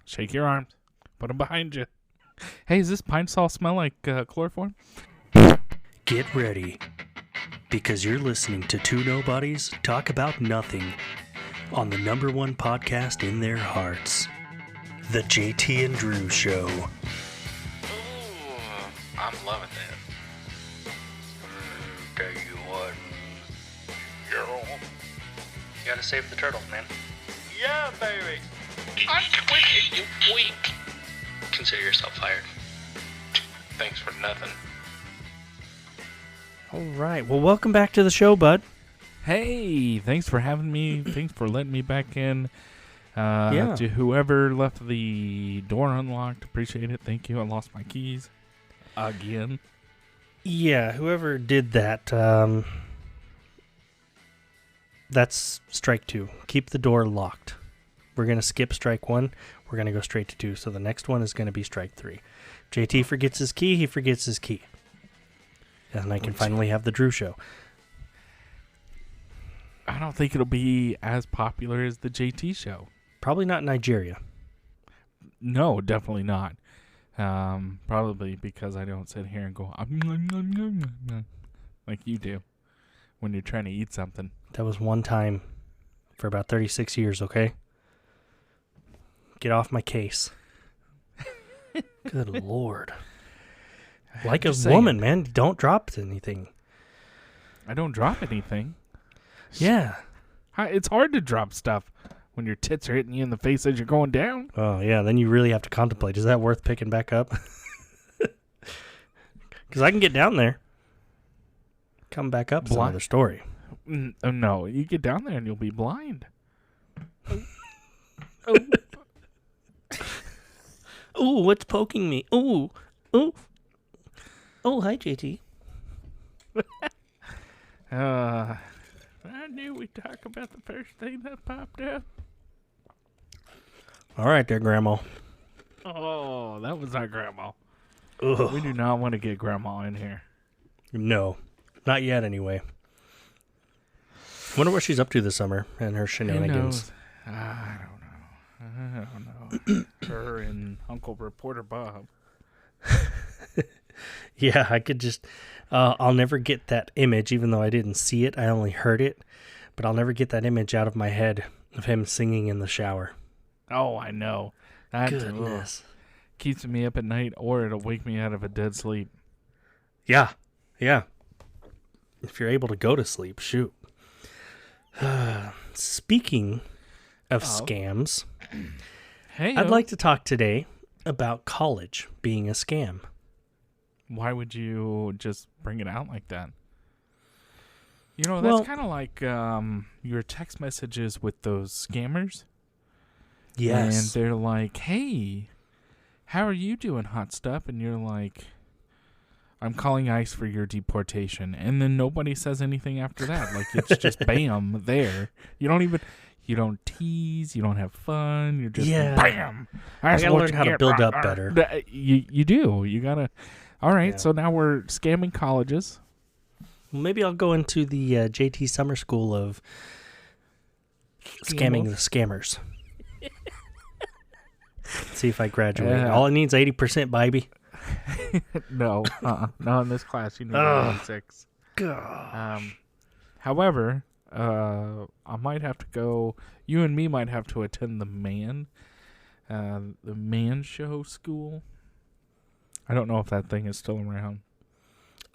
Shake your arms. Put them behind you. Hey, does this pine saw smell like chloroform? Get ready, because you're listening to two nobodies talk about nothing on the number one podcast in their hearts, The JT and Drew Show. Ooh, I'm loving that. Tell you what, girl. You gotta save the turtles, man. Yeah, baby. I'm quitting, you weak. Consider yourself fired. Thanks for nothing. All right. Well, welcome back to the show, bud. Hey, thanks for having me. Thanks for letting me back in. Yeah. To whoever left the door unlocked, appreciate it. Thank you. I lost my keys again. Yeah, whoever did that, that's strike two. Keep the door locked. We're going to skip strike one. We're going to go straight to two. So the next one is going to be strike three. JT forgets his key. He forgets his key. And I can finally have the Drew Show. I don't think it'll be as popular as the JT show. Probably not Nigeria. No, definitely not. Probably because I don't sit here and go like you do when you're trying to eat something. That was one time for about 36 years, okay? Get off my case. Good Lord. Like a woman, man. Don't drop anything. I don't drop anything. Yeah. It's hard to drop stuff when your tits are hitting you in the face as you're going down. Oh, yeah. Then you really have to contemplate. Is that worth picking back up? Because I can get down there. Come back up. It's another story. No, you get down there and you'll be blind. Ooh, what's poking me? Ooh. Ooh. Oh, hi, JT. I knew we'd talk about the first thing that popped up. All right there, Grandma. Oh, that was our grandma. Ugh. We do not want to get grandma in here. No. Not yet, anyway. Wonder what she's up to this summer and her shenanigans. I don't know. Her and Uncle Reporter Bob. Yeah, I could just... I'll never get that image, even though I didn't see it. I only heard it. But I'll never get that image out of my head of him singing in the shower. Oh, I know. That Goodness. Keeps me up at night, or it'll wake me out of a dead sleep. Yeah. Yeah. If you're able to go to sleep, shoot. Speaking of scams, Hey, I'd like to talk today about college being a scam. Why would you just bring it out like that? You know, that's kind of like your text messages with those scammers. Yes. And they're like, hey, how are you doing, hot stuff? And you're like, I'm calling ICE for your deportation. And then nobody says anything after that. Like, it's just bam, there. You don't tease, you don't have fun. You're just bam. I gotta learn how to build up better. You do. You gotta. All right, so now we're scamming colleges. Well, maybe I'll go into the JT Summer School of scamming the scammers. See if I graduate. All it needs 80%, baby. No, not in this class. You need 96. However, I might have to go. You and me might have to attend the Man Show School. I don't know if that thing is still around.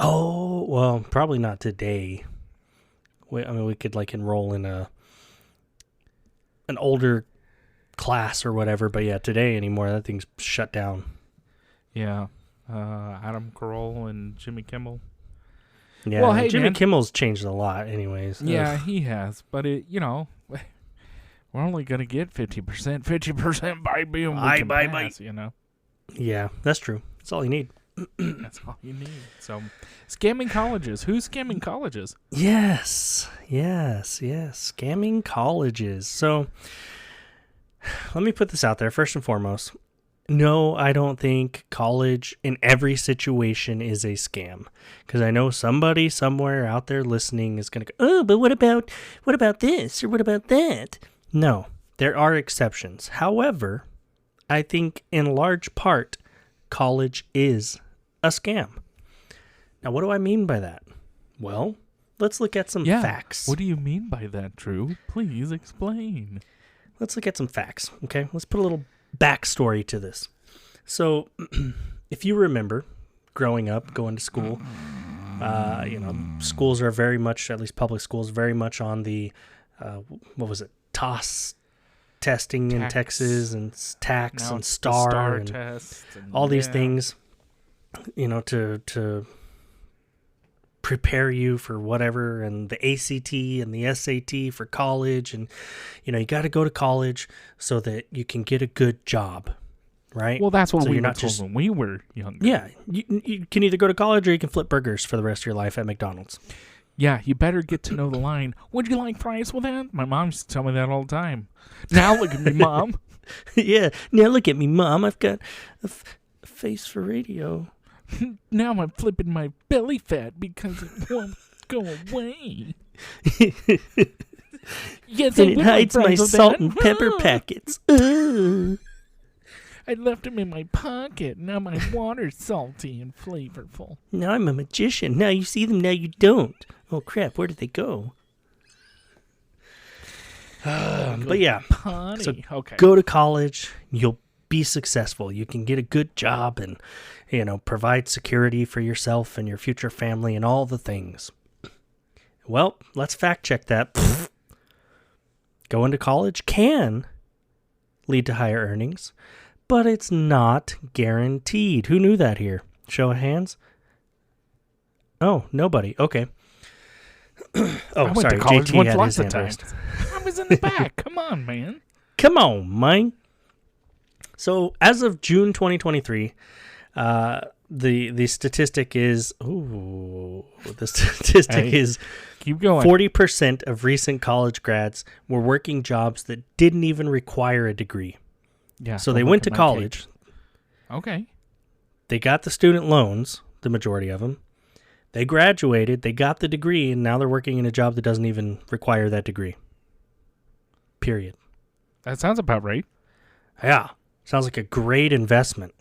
Oh, well, probably not today. We could like enroll in an older class or whatever, but yeah, today anymore, that thing's shut down. Yeah. Adam Carolla and Jimmy Kimmel. Yeah, well, hey, Jimmy Kimmel's changed a lot anyways. Yeah, Ugh. he has, but we're only going to get 50% by being bye. You know? Yeah, that's true. That's all you need. That's all you need. So, scamming colleges. Who's scamming colleges? Yes. Scamming colleges. So, let me put this out there first and foremost. No, I don't think college in every situation is a scam. Because I know somebody somewhere out there listening is going to go, oh, but what about this or what about that? No, there are exceptions. However, I think in large part, college is a scam. Now, what do I mean by that? Well, let's look at some facts. What do you mean by that, Drew? Please explain. Let's look at some facts, okay? Let's put a little backstory to this. So, if you remember growing up, going to school, schools are very much, at least public schools, very much on the, TOS testing in Texas, and TAKS and STAR and test and all these things, to prepare you for whatever, and the ACT and the SAT for college. And, you got to go to college so that you can get a good job, right? Well, that's what so we you're were not told just, when we were younger. Yeah, you can either go to college or you can flip burgers for the rest of your life at McDonald's. Yeah, you better get to know the line. Would you like fries with that? My mom used to tell me that all the time. Now look at me, Mom. Yeah, now look at me, Mom. I've got a face for radio. Now I'm flipping my belly fat because it won't go away. Yes, and it hides my salt and pepper packets. I left them in my pocket. Now my water's salty and flavorful. Now I'm a magician. Now you see them, now you don't. Oh, crap. Where did they go? But yeah, Potty. so Okay. go to college. You'll be successful. You can get a good job and, provide security for yourself and your future family and all the things. Well, let's fact check that. Going to college can lead to higher earnings, but it's not guaranteed. Who knew that here? Show of hands. Oh, nobody. Okay. I went sorry. to college JT once had lots his of hand times. raised. I was in the back. Come on, man. Come on, man. So as of June 2023, the statistic is is Keep going. 40% of recent college grads were working jobs that didn't even require a degree. Yeah. So don't they look went at to my college. cake. Okay. They got the student loans, the majority of them. They graduated, they got the degree, and now they're working in a job that doesn't even require that degree. Period. That sounds about right. Yeah. Sounds like a great investment.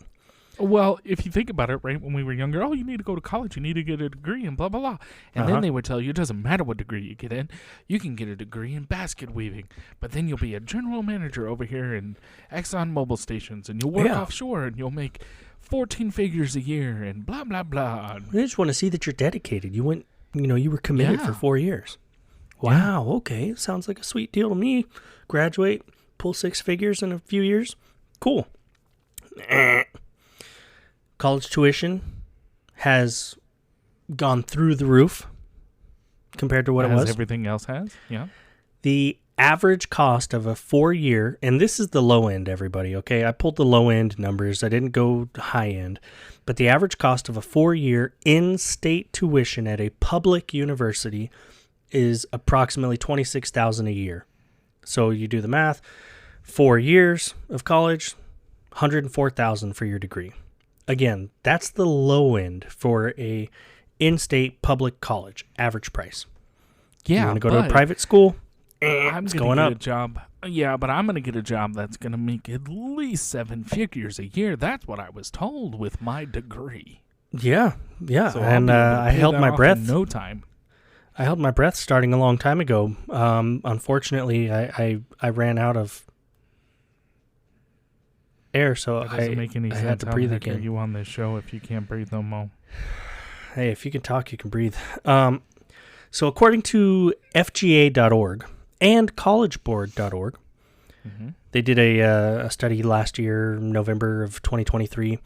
Well, if you think about it, right, when we were younger, you need to go to college, you need to get a degree, and blah, blah, blah. And then they would tell you it doesn't matter what degree you get in. You can get a degree in basket weaving, but then you'll be a general manager over here in Exxon Mobil stations, and you'll work offshore, and you'll make 14 figures a year, and blah, blah, blah. I just want to see that you're dedicated. You went, you were committed for 4 years. Wow, okay. Sounds like a sweet deal to me. Graduate, pull 6 figures in a few years. Cool. College tuition has gone through the roof compared to what it was. Everything else has, yeah. The average cost of a 4-year, and this is the low end, everybody, okay? I pulled the low end numbers. I didn't go high end. But the average cost of a 4-year in-state tuition at a public university is approximately $26,000 a year. So you do the math. 4 years of college, $104,000 for your degree. Again, that's the low end for a in-state public college average price. Yeah, you want to go to a private school? I'm it's going going to get up. a job. Yeah, but I'm going to get a job that's going to make at least 7 figures a year. That's what I was told with my degree. Yeah. So and I held my breath. In no time. I held my breath starting a long time ago. Unfortunately, I ran out of air, so That doesn't make any I sense. had to How breathe the heck are again. you on this show if you can't breathe no more? Hey, if you can talk, you can breathe. So according to FGA.org and collegeboard.org, they did a study last year, November of 2023.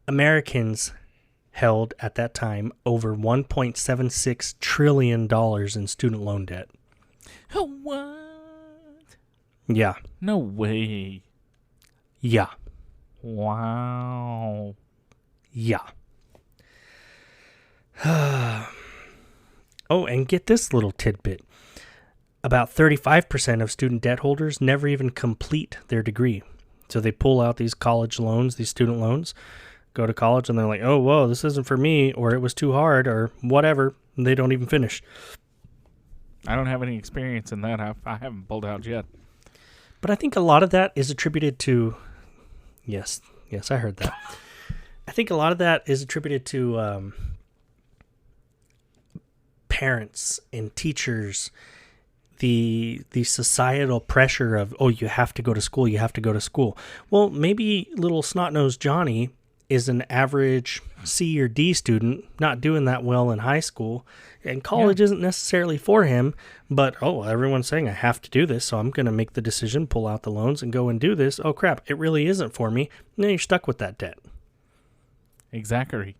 Americans held at that time over $1.76 trillion in student loan debt. Oh, what? Yeah. No way. Yeah. Wow. Yeah. Oh, and get this little tidbit. About 35% of student debt holders never even complete their degree. So they pull out these college loans, these student loans, go to college, and they're like, oh, whoa, this isn't for me, or it was too hard, or whatever. And they don't even finish. I don't have any experience in that. I haven't pulled out yet. But I think a lot of that is attributed to Yes, I heard that. I think a lot of that is attributed to parents and teachers, the societal pressure of, oh, you have to go to school. Well, maybe little snot-nosed Johnny is an average C or D student, not doing that well in high school, and college isn't necessarily for him, but, oh, everyone's saying I have to do this, so I'm going to make the decision, pull out the loans, and go and do this. Oh, crap, it really isn't for me. And then you're stuck with that debt. Exactly.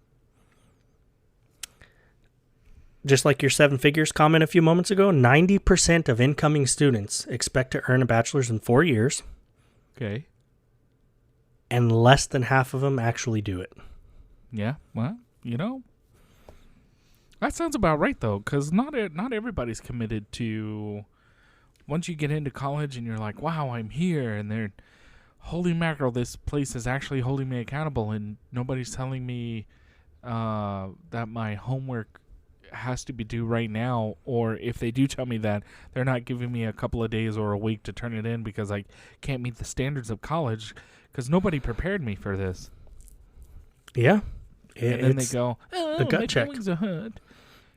Just like your 7 figures comment a few moments ago, 90% of incoming students expect to earn a bachelor's in 4 years. Okay. And less than half of them actually do it. Yeah, well, that sounds about right, though, because not everybody's committed to, once you get into college and you're like, wow, I'm here, and they're, holy mackerel, this place is actually holding me accountable, and nobody's telling me that my homework has to be due right now, or if they do tell me that, they're not giving me a couple of days or a week to turn it in because I can't meet the standards of college, because nobody prepared me for this. Yeah. And then they go, a gut my check. feelings are hurt.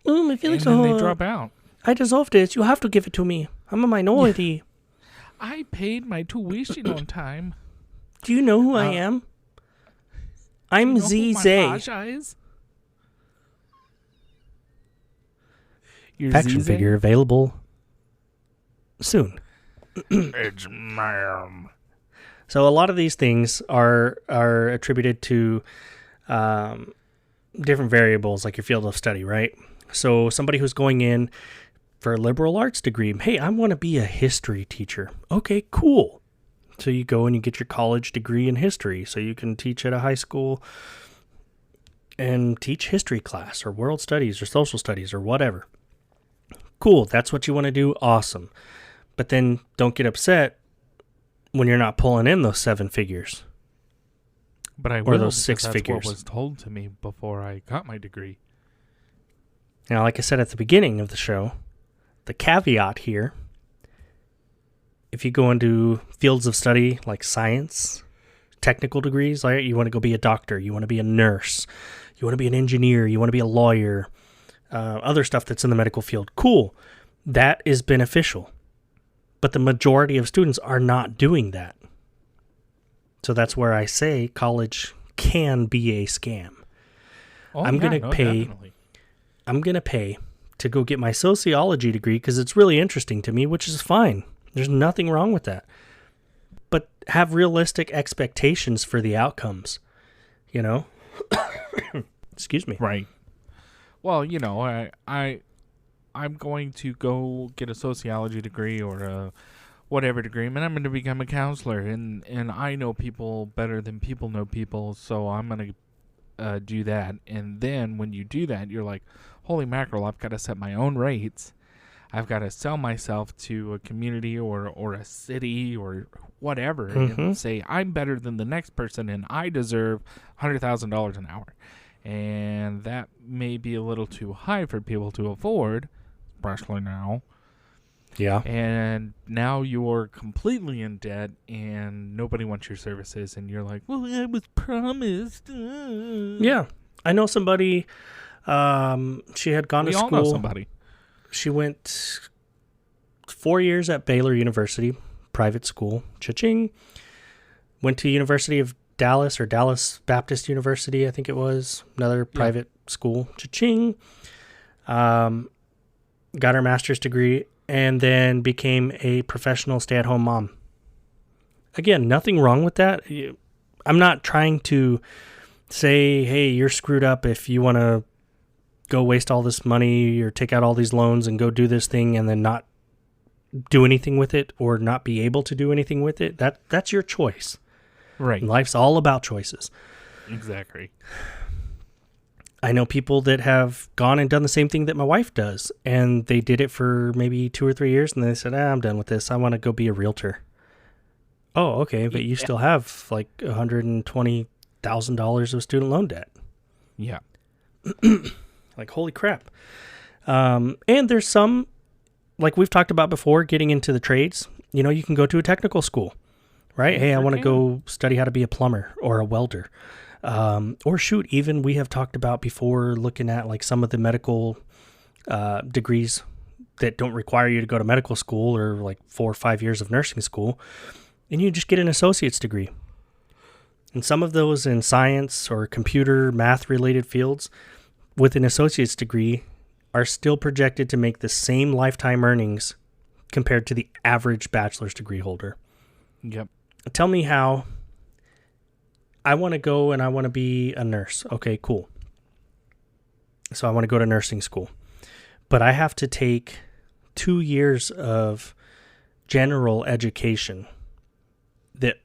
Oh, my feelings And then are they drop out. I deserve this. You have to give it to me. I'm a minority. I paid my tuition on time. Do you know who I am? I'm You know who my Zay. Pasha is? You're Faction Zizay? figure available soon. It's ma'am. So a lot of these things are attributed to different variables, like your field of study, right? So somebody who's going in for a liberal arts degree, hey, I want to be a history teacher. Okay, cool. So you go and you get your college degree in history, so you can teach at a high school and teach history class or world studies or social studies or whatever. Cool, that's what you want to do, awesome. But then don't get upset when you're not pulling in those 7 figures. But I Or will, those because 6 that's figures. what was told to me before I got my degree. Now, like I said at the beginning of the show, the caveat here, if you go into fields of study like science, technical degrees, like you want to go be a doctor, you want to be a nurse, you want to be an engineer, you want to be a lawyer, other stuff that's in the medical field, cool. That is beneficial. But the majority of students are not doing that. So that's where I say college can be a scam. Oh, I'm gonna pay- definitely. I'm going to pay to go get my sociology degree because it's really interesting to me, which is fine. There's nothing wrong with that. But have realistic expectations for the outcomes, you know? Excuse me. Right. Well, I'm going to go get a sociology degree or a whatever degree, and I'm going to become a counselor, and I know people better than people know people, so I'm going to do that. And then when you do that, you're like, holy mackerel, I've got to set my own rates. I've got to sell myself to a community or a city or whatever and say I'm better than the next person and I deserve $100,000 an hour. And that may be a little too high for people to afford, especially now. Yeah. And now you're completely in debt and nobody wants your services. And you're like, well, I was promised. Yeah. I know somebody, she had gone We to all school. know somebody. She went 4 years at Baylor University, private school, cha-ching. Went to University of Dallas or Dallas Baptist University, I think it was, another private school, cha-ching. Got her master's degree and then became a professional stay-at-home mom. Again, nothing wrong with that. I'm not trying to say, hey, you're screwed up if you want to go waste all this money or take out all these loans and go do this thing and then not do anything with it or not be able to do anything with it. That's your choice. Right. Life's all about choices. Exactly. I know people that have gone and done the same thing that my wife does, and they did it for maybe 2 or 3 years, and they said, I'm done with this. I want to go be a realtor. Oh, okay, but you still have like $120,000 of student loan debt. Yeah. Like, holy crap. And there's some, like we've talked about before, getting into the trades. You know, you can go to a technical school, right? Hey, I Sure want to can. go study how to be a plumber or a welder. Or shoot, even we have talked about before looking at like some of the medical degrees that don't require you to go to medical school or like 4 or 5 years of nursing school, and you just get an associate's degree. And some of those in science or computer math related fields with an associate's degree are still projected to make the same lifetime earnings compared to the average bachelor's degree holder. Yep. Tell me how. I want to go and I want to be a nurse. Okay, cool. So I want to go to nursing school. But I have to take 2 years of general education that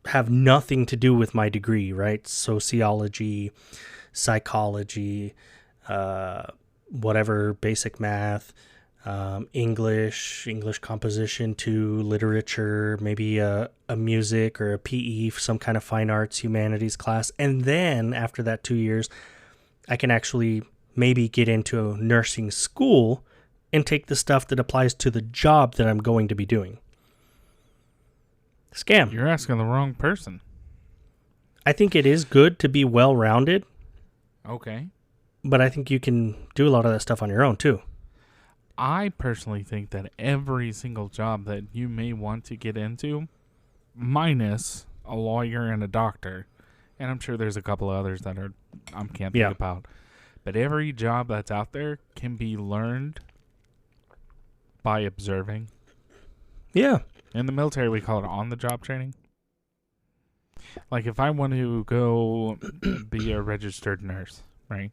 have nothing to do with my degree, right? Sociology, psychology, whatever, basic math, English composition to literature, maybe a music or a PE, some kind of fine arts, humanities class. And then after that 2 years, I can actually maybe get into nursing school and take the stuff that applies to the job that I'm going to be doing. Scam. You're asking the wrong person. I think it is good to be well-rounded, Okay. but I think you can do a lot of that stuff on your own too. I personally think that every single job that you may want to get into, minus a lawyer and a doctor, and I'm sure there's a couple of others that I can't think about, but every job that's out there can be learned by observing. Yeah. In the military, we call it on-the-job training. Like if I want to go be a registered nurse, right?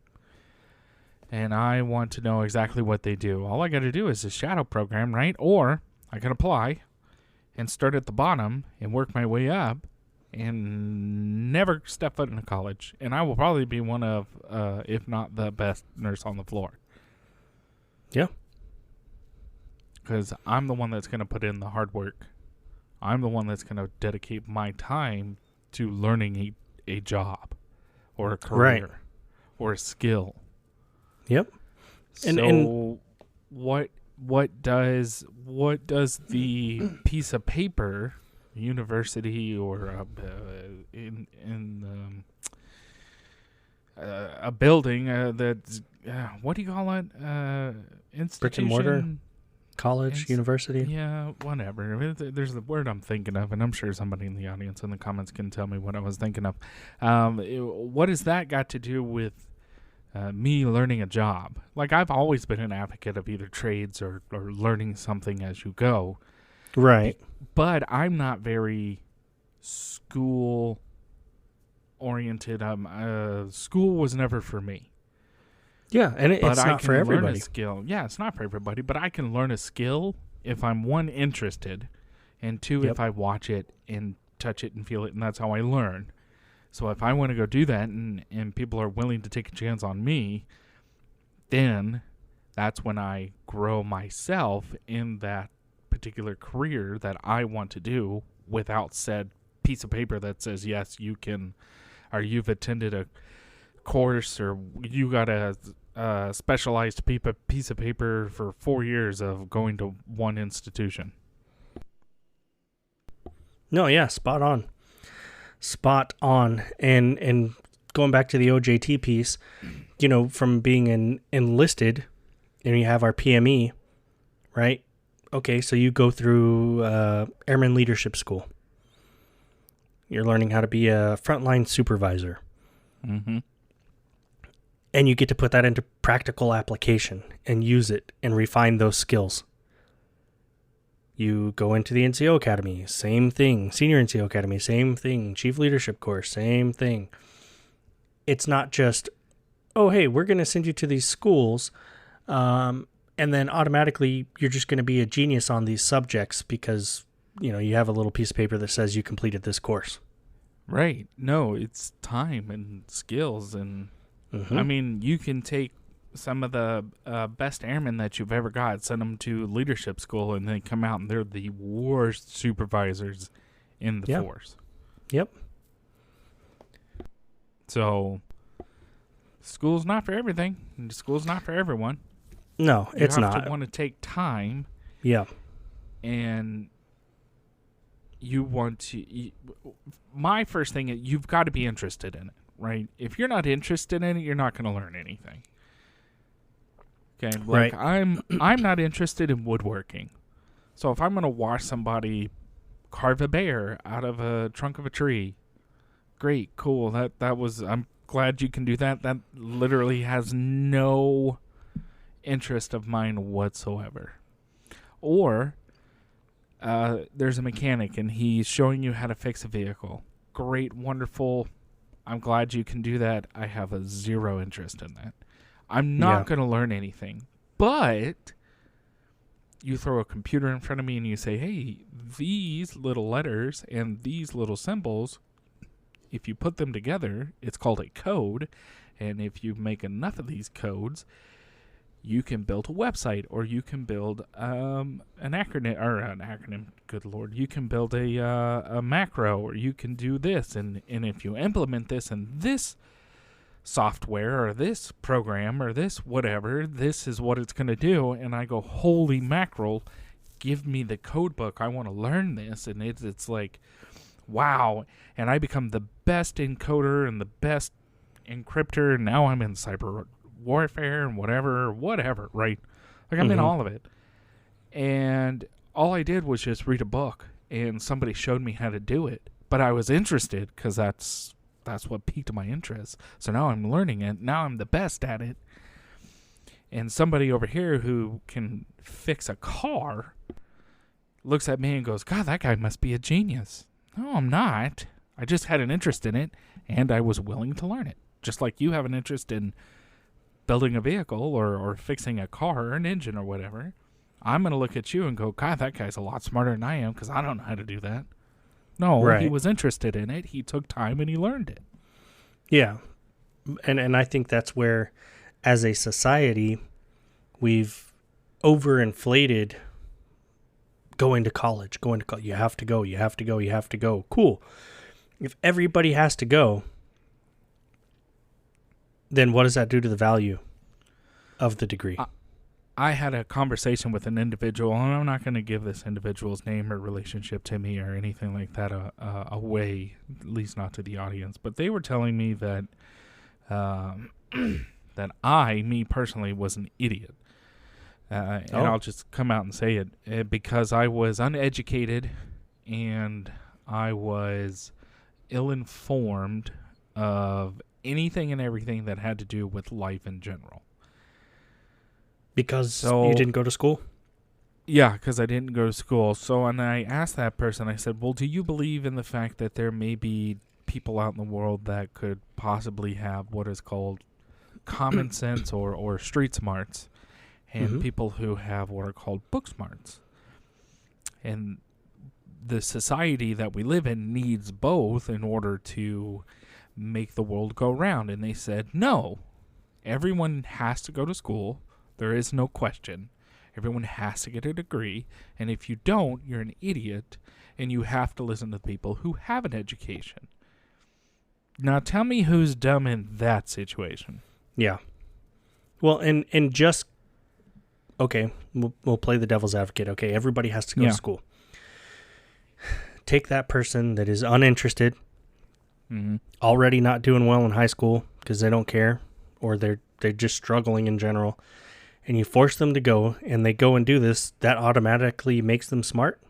And I want to know exactly what they do. All I got to do is a shadow program, right? Or I can apply and start at the bottom and work my way up and never step foot in a college. And I will probably be one of, if not the best nurse on the floor. Yeah. Because I'm the one that's going to put in the hard work. I'm the one that's going to dedicate my time to learning a job or a career or a skill. Yep. So what does the piece of paper, university or a building that's what do you call it? Institution. Brick and mortar? College, university? Yeah, whatever. There's the word I'm thinking of, and I'm sure somebody in the audience in the comments can tell me what I was thinking of. What has that got to do with me learning a job? Like, I've always been an advocate of either trades or learning something as you go. Right. But I'm not very school-oriented. School was never for me. Yeah, and it's not for everybody. Learn a skill. Yeah, it's not for everybody, but I can learn a skill if I'm, one, interested, and two, if I watch it and touch it and feel it, and that's how I learn. So if I want to go do that and people are willing to take a chance on me, then that's when I grow myself in that particular career that I want to do without said piece of paper that says, yes, you can, or you've attended a course, or you got a specialized piece of paper for 4 years of going to one institution. No, yeah, spot on. And going back to the OJT piece, you know, from being enlisted, and you have our PME, right? Okay, so you go through Airman Leadership School. You're learning how to be a frontline supervisor. Mm-hmm. And you get to put that into practical application and use it and refine those skills. You go into the NCO Academy, same thing. Senior NCO Academy, same thing. Chief Leadership Course, same thing. It's not just, oh, hey, we're going to send you to these schools, and then automatically you're just going to be a genius on these subjects because, you know, you have a little piece of paper that says you completed this course. Right. No, it's time and skills. And I mean, you can take some of the best airmen that you've ever got, send them to leadership school, and they come out and they're the worst supervisors in the force. Yep. So, school's not for everything. School's not for everyone. No, it's not. You have to want to take time. Yeah. And you want to. My first thing is you've got to be interested in it, right? If you're not interested in it, you're not going to learn anything. Okay, like Right. I'm not interested in woodworking, so if I'm going to watch somebody carve a bear out of a trunk of a tree, great, cool. That was. I'm glad you can do that. That literally has no interest of mine whatsoever. Or there's a mechanic and he's showing you how to fix a vehicle. Great, wonderful. I'm glad you can do that. I have a zero interest in that. I'm not going to learn anything. But you throw a computer in front of me and you say, hey, these little letters and these little symbols, if you put them together, it's called a code. And if you make enough of these codes, you can build a website, or you can build an acronym. Good Lord, you can build a macro, or you can do this, and if you implement this in this software or this program or this whatever, this is what it's going to do. And I go, holy mackerel, give me the code book. I want to learn this, and it's like, wow. And I become the best encoder and the best encryptor. And now I'm in cyber warfare and whatever, right? Like I'm in all of it. And all I did was just read a book, and somebody showed me how to do it. But I was interested because that's what piqued my interest. So now I'm learning it. Now I'm the best at it. And somebody over here who can fix a car looks at me and goes, God, that guy must be a genius. No, I'm not. I just had an interest in it, and I was willing to learn it. Just like you have an interest in building a vehicle or fixing a car or an engine or whatever. I'm going to look at you and go, God, that guy's a lot smarter than I am because I don't know how to do that. No, Right. He was interested in it. He took time and he learned it. Yeah. And I think that's where, as a society, we've overinflated going to college. You have to go. Cool. If everybody has to go, then what does that do to the value of the degree? I had a conversation with an individual, and I'm not going to give this individual's name or relationship to me or anything like that away, at least not to the audience. But they were telling me that that me personally, was an idiot. And I'll just come out and say it because I was uneducated and I was ill-informed of anything and everything that had to do with life in general. Because you didn't go to school? Yeah, because I didn't go to school. So when I asked that person, I said, well, do you believe in the fact that there may be people out in the world that could possibly have what is called common sense or street smarts, and people who have what are called book smarts? And the society that we live in needs both in order to make the world go round. And they said, no, everyone has to go to school. There is no question. Everyone has to get a degree. And if you don't, you're an idiot, and you have to listen to people who have an education. Now tell me who's dumb in that situation. Yeah. Well, and just, okay, we'll play the devil's advocate. Okay, everybody has to go to school. Take that person that is uninterested, already not doing well in high school because they don't care, or they're just struggling in general, and you force them to go, and they go and do this. That automatically makes them smart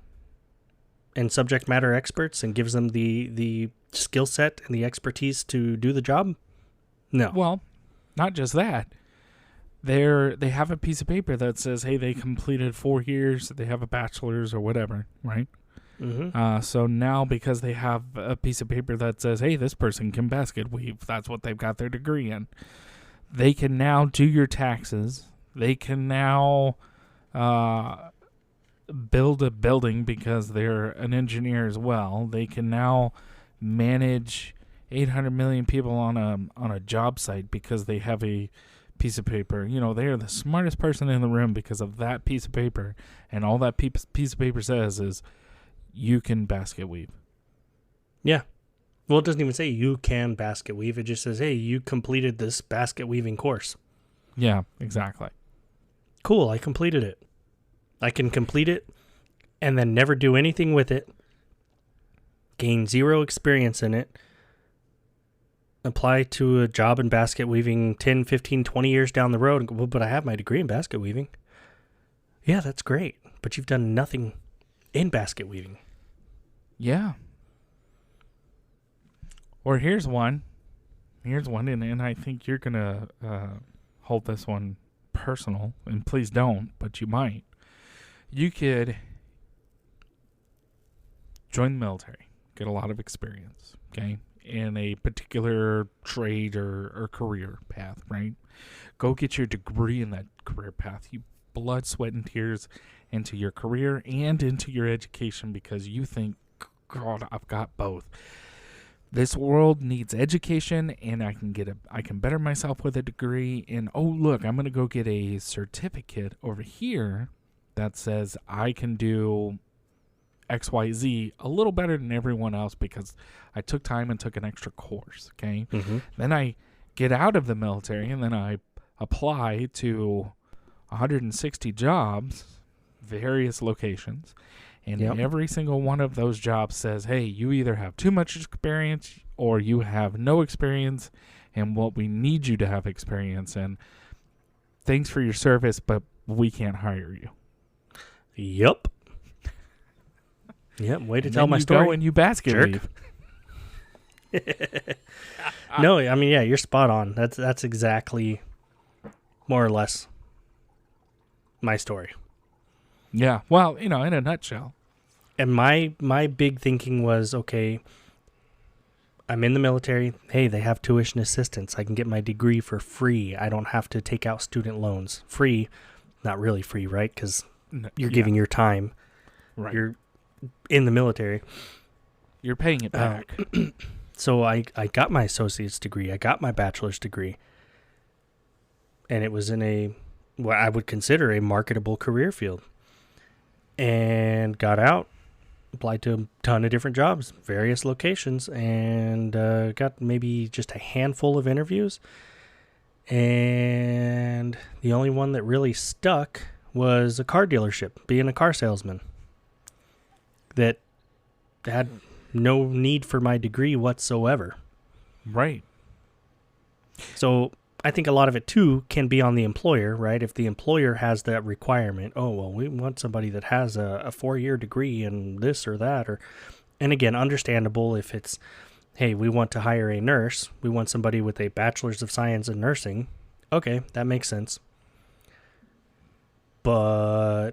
and subject matter experts and gives them the skill set and the expertise to do the job? No. Well, not just that. They have a piece of paper that says, hey, they completed 4 years, they have a bachelor's or whatever, right? So now because they have a piece of paper that says, hey, this person can basket weave, that's what they've got their degree in, they can now do your taxes. They can now build a building because they're an engineer as well. They can now manage 800 million people on a job site because they have a piece of paper. You know, they are the smartest person in the room because of that piece of paper. And all that piece of paper says is, you can basket weave. Yeah. Well, it doesn't even say you can basket weave. It just says, hey, you completed this basket weaving course. Yeah, exactly. Cool, I completed it. I can complete it and then never do anything with it gain 0 experience in it, apply to a job in basket weaving 10, 15, 20 years down the road and go, well, but I have my degree in basket weaving. Yeah, that's great. But you've done nothing in basket weaving. Yeah. Or here's one. And I think you're going to hold this one personal, and please don't, but you might. You could join the military, get a lot of experience, okay, in a particular trade or career path, right? Go get your degree in that career path. You blood, sweat, and tears into your career and into your education because you think, God, I've got both. This world needs education, and I can better myself with a degree. And oh, look, I'm going to go get a certificate over here that says I can do XYZ a little better than everyone else because I took time and took an extra course. Okay, Then I get out of the military, and then I apply to 160 jobs, various locations. And every single one of those jobs says, hey, you either have too much experience or you have no experience in what we need you to have experience in. Thanks for your service, but we can't hire you. Yep. Way to and tell my you story. Go and you basket Jerk. weave. No, I mean, yeah, you're spot on. That's exactly more or less my story. Yeah, well, in a nutshell. And my big thinking was, okay, I'm in the military. Hey, they have tuition assistance. I can get my degree for free. I don't have to take out student loans. Free, not really free, right? Because you're giving your time. Right. You're in the military. You're paying it back. So I got my associate's degree. I got my bachelor's degree. And it was in what I would consider a marketable career field. And got out, applied to a ton of different jobs, various locations, and got maybe just a handful of interviews. And the only one that really stuck was a car dealership, being a car salesman. That had no need for my degree whatsoever. Right. So I think a lot of it, too, can be on the employer, right? If the employer has that requirement, oh, well, we want somebody that has a 4-year degree in this or that. And again, understandable if it's, hey, we want to hire a nurse. We want somebody with a bachelor's of science in nursing. Okay, that makes sense. But,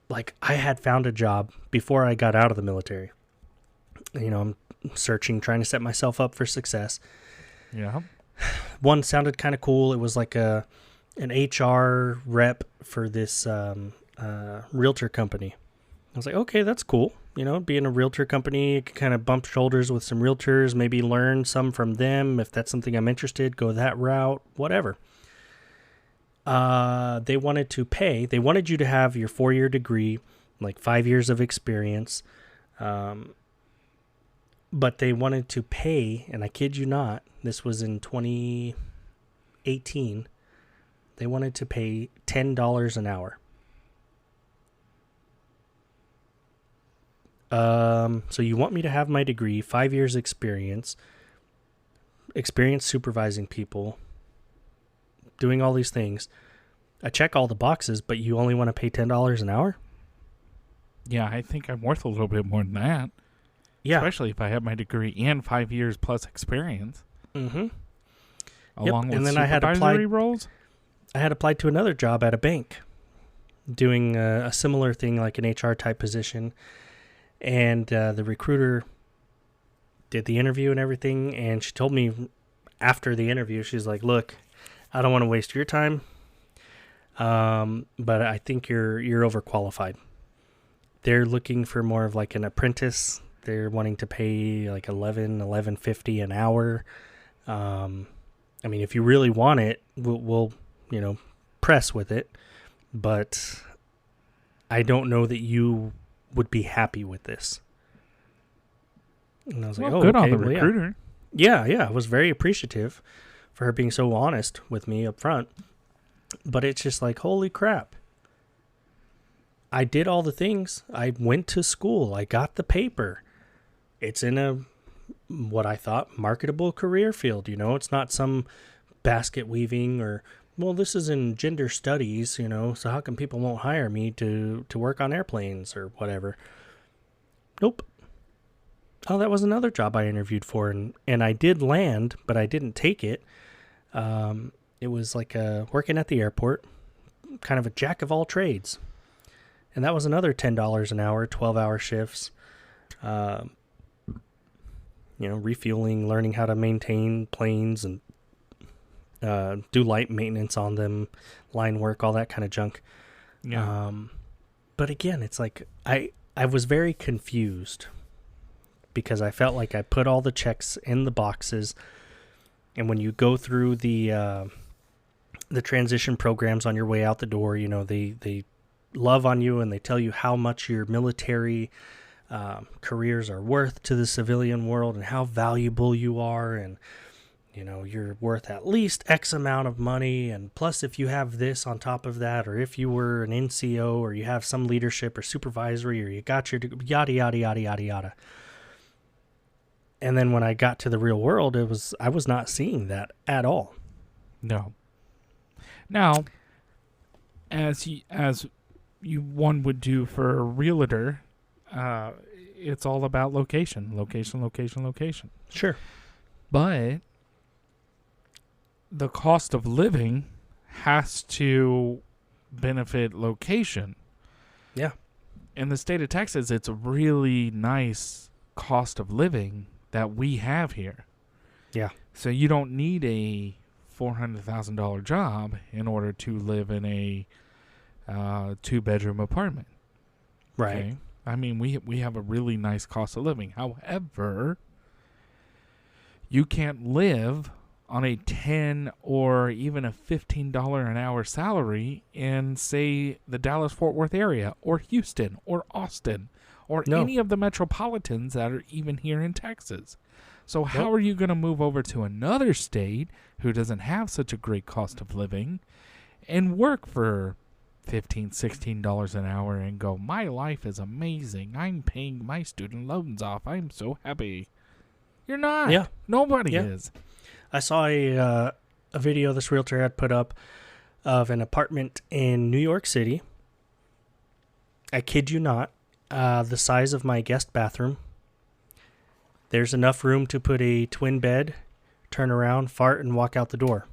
like, I had found a job before I got out of the military. I'm searching, trying to set myself up for success. Yeah. One sounded kind of cool. It was like an HR rep for this realtor company. I was like, okay, that's cool. Being a realtor company, you can kind of bump shoulders with some realtors, maybe learn some from them. If that's something I'm interested, go that route, whatever. They wanted you to have your 4-year degree, like 5 years of experience. But they wanted to pay, and I kid you not, this was in 2018, they wanted to pay $10 an hour. So you want me to have my degree, 5 years experience supervising people, doing all these things. I check all the boxes, but you only want to pay $10 an hour? Yeah, I think I'm worth a little bit more than that. Yeah. Especially if I have my degree and 5 years plus experience. Mm-hmm. Along with and then supervisory roles? I had applied to another job at a bank doing a similar thing, like an HR type position. And the recruiter did the interview and everything. And she told me after the interview, she's like, look, I don't want to waste your time. But I think you're overqualified. They're looking for more of like an apprentice. They're wanting to pay like $11.50 an hour. I mean, if you really want it, we'll press with it. But I don't know that you would be happy with this. And I was like, good okay, on the recruiter. Yeah, I was very appreciative for her being so honest with me up front. But it's just like, holy crap. I did all the things. I went to school. I got the paper. it's in a what I thought marketable career field. It's not some basket weaving or, well, this is in gender studies, so how come people won't hire me to work on airplanes or whatever? Nope. Oh, that was another job I interviewed for, and I did land, but I didn't take it. It was like working at the airport, kind of a jack of all trades. And that was another $10 an hour, 12-hour shifts. Refueling, learning how to maintain planes and do light maintenance on them, line work, all that kind of junk. Yeah. But again, it's like I was very confused because I felt like I put all the checks in the boxes, and when you go through the transition programs on your way out the door, they love on you and they tell you how much your military careers are worth to the civilian world and how valuable you are, and you're worth at least X amount of money, and plus if you have this on top of that, or if you were an NCO or you have some leadership or supervisory, or you got your yada yada yada yada yada. And then when I got to the real world, I was not seeing that at all. No. Now, as one would do for a realtor, it's all about location. Sure. But the cost of living has to benefit location. Yeah. In the state of Texas, it's a really nice cost of living that we have here. Yeah. So you don't need a $400,000 job in order to live in a 2-bedroom apartment. Right. Okay? I mean, we have a really nice cost of living. However, you can't live on a $10 or even a $15 an hour salary in, say, the Dallas-Fort Worth area, or Houston, or Austin, or any of the metropolitans that are even here in Texas. So how are you going to move over to another state who doesn't have such a great cost of living and work for $15, $16 an hour and go, my life is amazing, I'm paying my student loans off, I'm so happy? You're not. Yeah. Nobody is. I saw a video this realtor had put up of an apartment in New York City. I kid you not, the size of my guest bathroom. There's enough room to put a twin bed, turn around, fart, and walk out the door.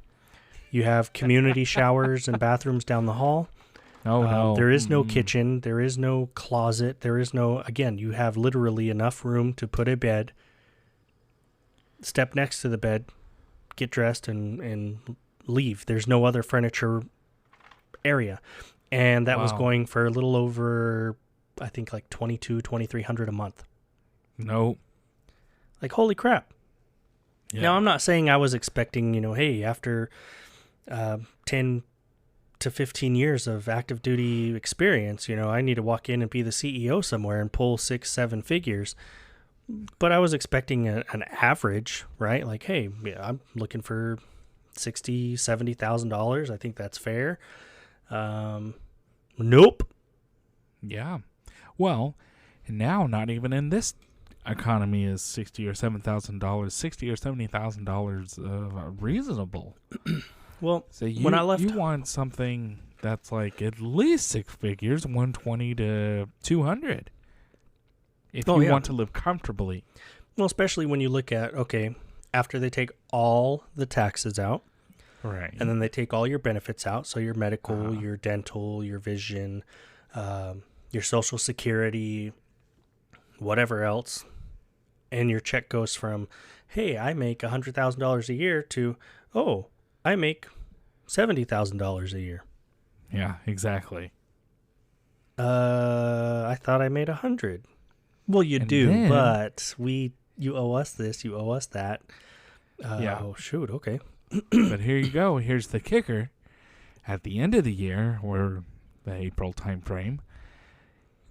You have community showers and bathrooms down the hall. No. There is no kitchen. There is no closet. There is no, again, you have literally enough room to put a bed, step next to the bed, get dressed, and leave. There's no other furniture area. And that was going for a little over, I think, like $2,200-$2,300 a month. No. Like, holy crap. Yeah. Now, I'm not saying I was expecting, hey, after 10 to 15 years of active duty experience, I need to walk in and be the CEO somewhere and pull 6-7 figures. But I was expecting an average, right? Like, hey, yeah, I'm looking for $60,000-$70,000. I think that's fair. Nope. Yeah. Well, now not even in this economy is $60,000 or $7,000, $60,000 or $70,000 reasonable. Well, so when I left, you want something that's like at least 6 figures, 120 to 200. If you want to live comfortably. Well, especially when you look at, okay, after they take all the taxes out, right, and then they take all your benefits out, so your medical, your dental, your vision, your Social Security, whatever else, and your check goes from, hey, I make $100,000 a year to, oh, I make $70,000 a year. Yeah, exactly. I thought I made 100. Well, you do, then, but you owe us this, you owe us that. Yeah. Oh, shoot, okay. But here you go. Here's the kicker. At the end of the year, or the April time frame,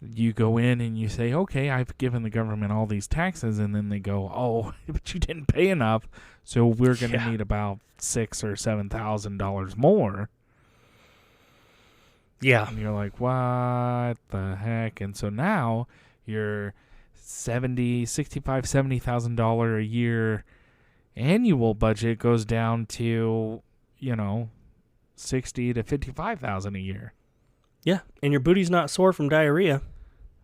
you go in and you say, okay, I've given the government all these taxes, and then they go, oh, but you didn't pay enough, so we're going to need about $6,000 or $7,000 more. Yeah. And you're like, what the heck? And so now you're $70,000 a year annual budget goes down to, $60,000 to $55,000 a year. Yeah, and your booty's not sore from diarrhea.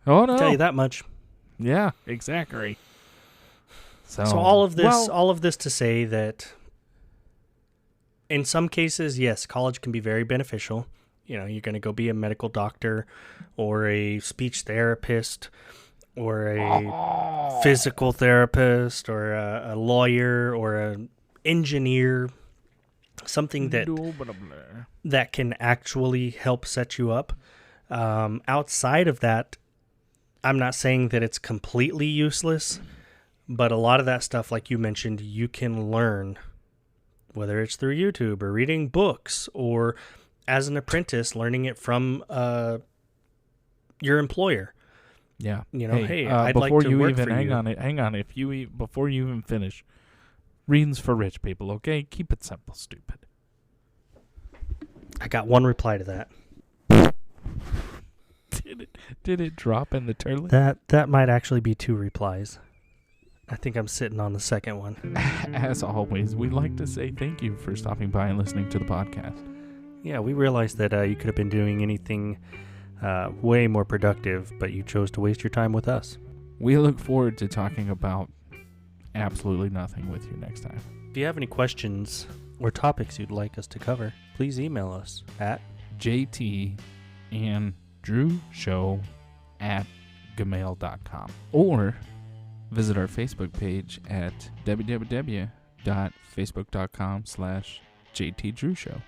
Oh no! I'll tell you that much. Yeah, exactly. So all of this to say that in some cases, yes, college can be very beneficial. You're going to go be a medical doctor or a speech therapist or a physical therapist or a lawyer or an engineer, something that can actually help set you up. Outside of that, I'm not saying that it's completely useless, but a lot of that stuff, like you mentioned, you can learn, whether it's through YouTube or reading books or as an apprentice, learning it from your employer. Yeah. Hey, I'd like to work for you. Hang on. Before you even finish, reading's for rich people, okay? Keep it simple, stupid. I got one reply to that. Did it drop in the toilet? That might actually be 2 replies. I think I'm sitting on the second one. As always, we'd like to say thank you for stopping by and listening to the podcast. Yeah, we realized that you could have been doing anything way more productive, but you chose to waste your time with us. We look forward to talking about absolutely nothing with you next time. If you have any questions or topics you'd like us to cover, please email us at jtandrewshow@gmail.com or visit our Facebook page at www.facebook.com/JTDrewShow.